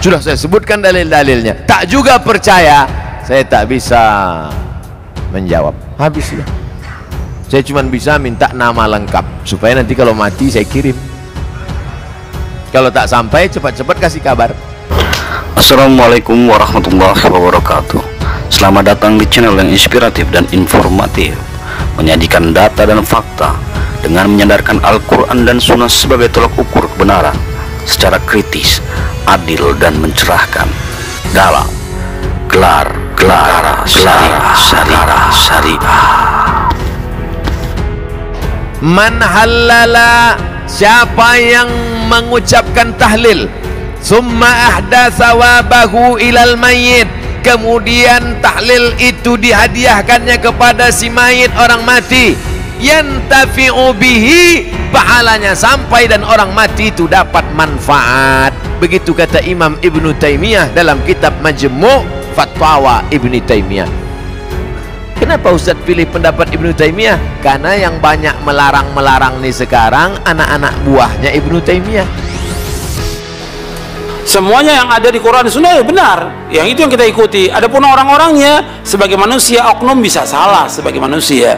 Sudah saya sebutkan dalil-dalilnya, tak juga percaya, saya tak bisa menjawab. Habis sudah. Saya cuma bisa minta nama lengkap supaya nanti kalau mati saya kirim. Kalau tak sampai, cepat-cepat kasih kabar. Assalamualaikum warahmatullahi wabarakatuh. Selamat datang di channel yang inspiratif dan informatif, menyajikan data dan fakta dengan menyandarkan Al-Quran dan Sunnah sebagai tolak ukur kebenaran secara kritis, adil dan mencerahkan dalam gelar syariah. Man halala, siapa yang mengucapkan tahlil, summa ahdatsa wabahu ilal mayyit, kemudian tahlil itu dihadiahkannya kepada si mayit, orang mati, yantafi'u bihi, pahalanya sampai dan orang mati itu dapat manfaat. Begitu kata Imam Ibnu Taimiyah dalam kitab Majmu' Fatwa Ibnu Taimiyah. Kenapa Ustaz pilih pendapat Ibnu Taimiyah? Karena yang banyak melarang-melarang nih sekarang anak-anak buahnya Ibnu Taimiyah. Semuanya yang ada di Quran Sunnah benar, yang itu yang kita ikuti. Adapun orang-orangnya sebagai manusia, oknum bisa salah sebagai manusia.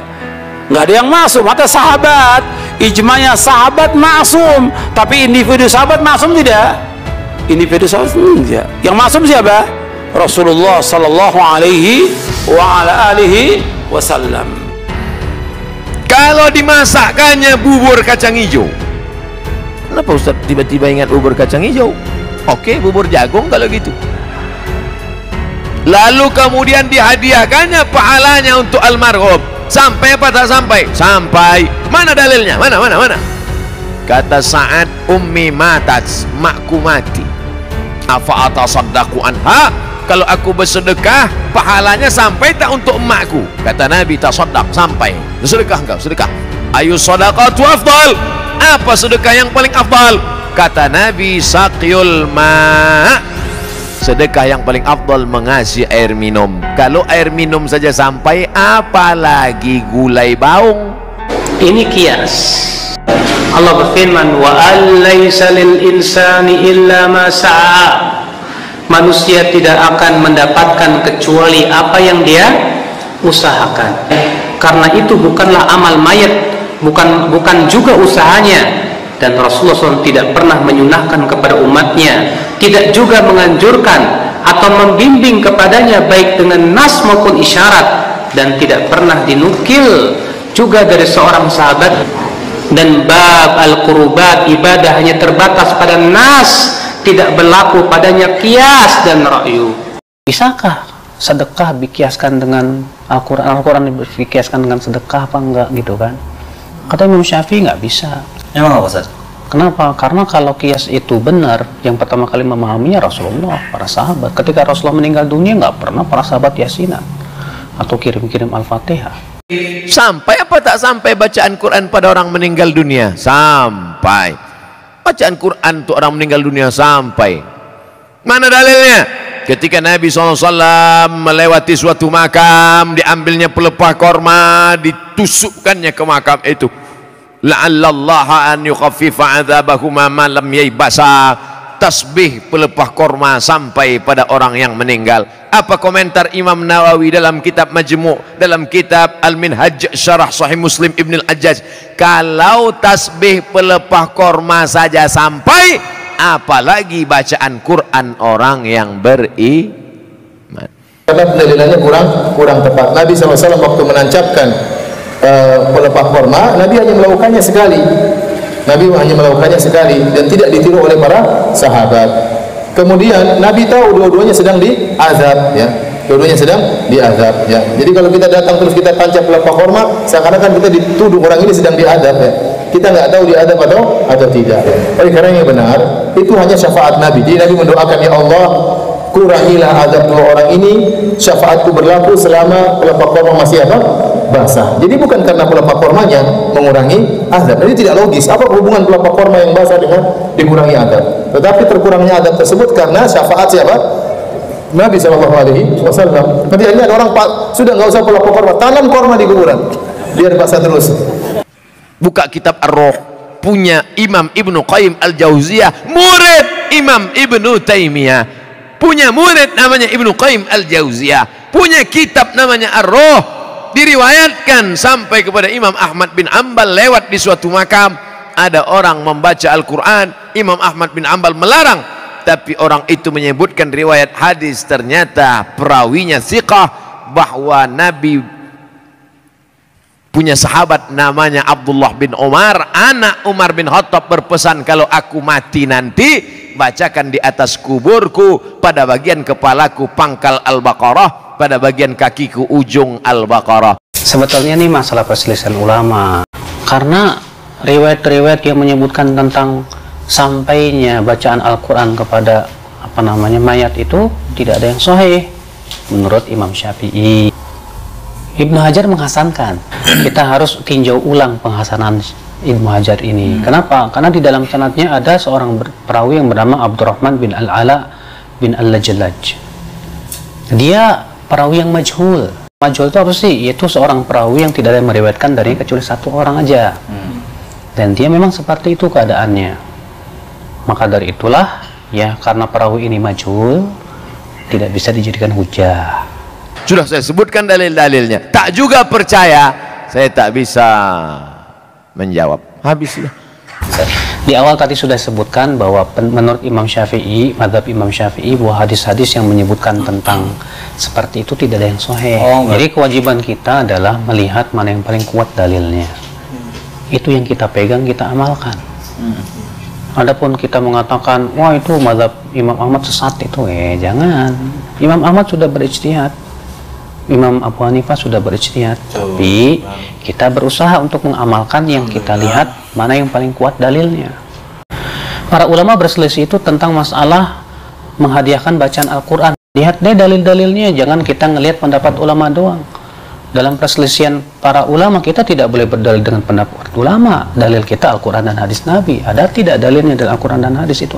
Nggak ada yang masum. Mata sahabat, ijma'nya sahabat masum, tapi individu sahabat masum tidak. Individu sahabat tidak. Yang masum siapa? Rasulullah sallallahu alaihi wa ala alihi wasallam. Kalau dimasakkannya bubur kacang hijau, kenapa Ustaz tiba-tiba ingat bubur kacang hijau? Oke, bubur jagung kalau gitu. Lalu kemudian dihadiahkannya pahalanya untuk almarhum. Sampai apa tak sampai? Sampai. Mana dalilnya? Mana? Kata Sa'ad, ummi matat, makku mati. Afa atasaddaqu anha, kalau aku bersedekah pahalanya sampai tak untuk emakku? Kata Nabi, tasaddaq, sampai. Sedekah engkau, sedekah. Ayu sadaqatu afdal, apa sedekah yang paling afdal? Kata Nabi, saqyul ma', sedekah yang paling afdal mengasih air minum. Kalau air minum saja sampai, apalagi gulai baung. Ini kias. Allah berfirman, wa allaysa lil insani illa ma sa'a. Manusia tidak akan mendapatkan kecuali apa yang dia usahakan. Karena itu bukanlah amal mayat, bukan juga usahanya. Dan Rasulullah SAW tidak pernah menyunahkan kepada umatnya, tidak juga menganjurkan atau membimbing kepadanya baik dengan nas maupun isyarat, dan tidak pernah dinukil juga dari seorang sahabat. Dan bab al-qurubat, ibadah hanya terbatas pada nas, tidak berlaku padanya qiyas dan ra'yu. Bisakah sedekah dikiaskan dengan Al-Quran? Al-Quran dikiaskan dengan sedekah apa enggak gitu kan? Kata Imam Syafi'i nggak bisa. Emang apa, Ustaz? Kenapa? Karena kalau kias itu benar, yang pertama kali memahaminya Rasulullah, para sahabat. Ketika Rasulullah meninggal dunia, nggak pernah para sahabat yasinan atau kirim-kirim Al-Fatihah. Sampai apa tak sampai bacaan Quran pada orang meninggal dunia? Sampai. Bacaan Quran untuk orang meninggal dunia sampai. Mana dalilnya? Ketika Nabi SAW melewati suatu makam, diambilnya pelepah korma, ditusukkannya ke makam itu. La'allallaha an yukhaffifa 'adzabahuma ma lam yaybasa. Tasbih pelepah korma sampai pada orang yang meninggal. Apa komentar Imam Nawawi dalam kitab Majmu', dalam kitab Al-Minhaj Syarah Sahih Muslim Ibn Al-Ajjaj? Kalau tasbih pelepah korma saja sampai, apalagi bacaan Quran orang yang beriman. Karena pendalilannya kurang tepat. Nabi SAW waktu menancapkan pelepah korma, Nabi hanya melakukannya sekali. Dan tidak ditiru oleh para sahabat. Kemudian Nabi tahu dua-duanya sedang diazab, ya. Jadi kalau kita datang terus kita tancap pelepah korma, seakan-akan kita dituduh orang ini sedang diazab, ya. Kita nggak tahu diazab atau tidak. Oleh karena yang benar itu hanya syafaat Nabi. Jadi Nabi mendoakan, ya Allah, kurangilah azab dua orang ini, syafaatku berlaku selama pelepah korma masih basah. Jadi bukan karena pelepah kormanya mengurangi azab. Jadi tidak logis. Apa hubungan pelepah korma yang basah dengan dikurangi azab? Tetapi terkurangnya azab tersebut karena syafaat siapa? Nabi SAW. Nanti ini ada orang sudah nggak usah pelepah korma, tanam korma di kuburan, biar basah terus. Buka kitab Ar-Ruh, punya Imam Ibnu Qayyim Al-Jauziyah, murid Imam Ibnu Taimiyah, punya murid namanya Ibnu Qayyim Al-Jauziyah, punya kitab namanya Ar-Ruh. Diriwayatkan sampai kepada Imam Ahmad bin Ambal lewat di suatu makam, ada orang membaca Al-Quran, Imam Ahmad bin Ambal melarang, tapi orang itu menyebutkan riwayat hadis, ternyata perawinya thiqah, bahwa Nabi punya sahabat namanya Abdullah bin Umar, anak Umar bin Khattab, berpesan, kalau aku mati nanti bacakan di atas kuburku pada bagian kepalaku pangkal Al-Baqarah, pada bagian kakiku ujung Al-Baqarah. Sebetulnya ini masalah perselisihan ulama, karena riwayat-riwayat yang menyebutkan tentang sampainya bacaan Al-Quran kepada mayat itu tidak ada yang sahih menurut Imam Syafi'i. Ibnu Hajar menghasankan. Kita harus tinjau ulang penghasanan Ibnu Hajar ini. Kenapa? Karena di dalam sanadnya ada seorang perawi yang bernama Abdurrahman bin Al-Ala bin Al-Lajlaj. Dia perawi yang majhul. Majhul itu apa sih? Yaitu seorang perawi yang tidak ada yang meriwayatkan dari kecuali satu orang aja. Dan dia memang seperti itu keadaannya. Maka dari itulah, ya, karena perawi ini majhul, tidak bisa dijadikan hujah. Sudah saya sebutkan dalil-dalilnya, tak juga percaya, saya tak bisa menjawab. Habislah. Di awal tadi sudah sebutkan bahwa menurut Imam Syafi'i, mazhab Imam Syafi'i, bahwa hadis-hadis yang menyebutkan tentang seperti itu tidak ada yang sahih. Jadi kewajiban kita adalah melihat mana yang paling kuat dalilnya. Itu yang kita pegang, kita amalkan. Adapun kita mengatakan, wah itu mazhab Imam Ahmad sesat, itu jangan. Imam Ahmad sudah berijtihad, Imam Abu Hanifah sudah berijtihad, tapi kita berusaha untuk mengamalkan yang kita lihat mana yang paling kuat dalilnya. Para ulama berselisih itu tentang masalah menghadiahkan bacaan Al-Quran. Lihat deh dalil-dalilnya, jangan kita ngelihat pendapat ulama doang. Dalam perselisihan para ulama, kita tidak boleh berdalil dengan pendapat ulama. Dalil kita Al-Quran dan hadis Nabi. Ada tidak dalilnya dalam Al-Quran dan hadis itu?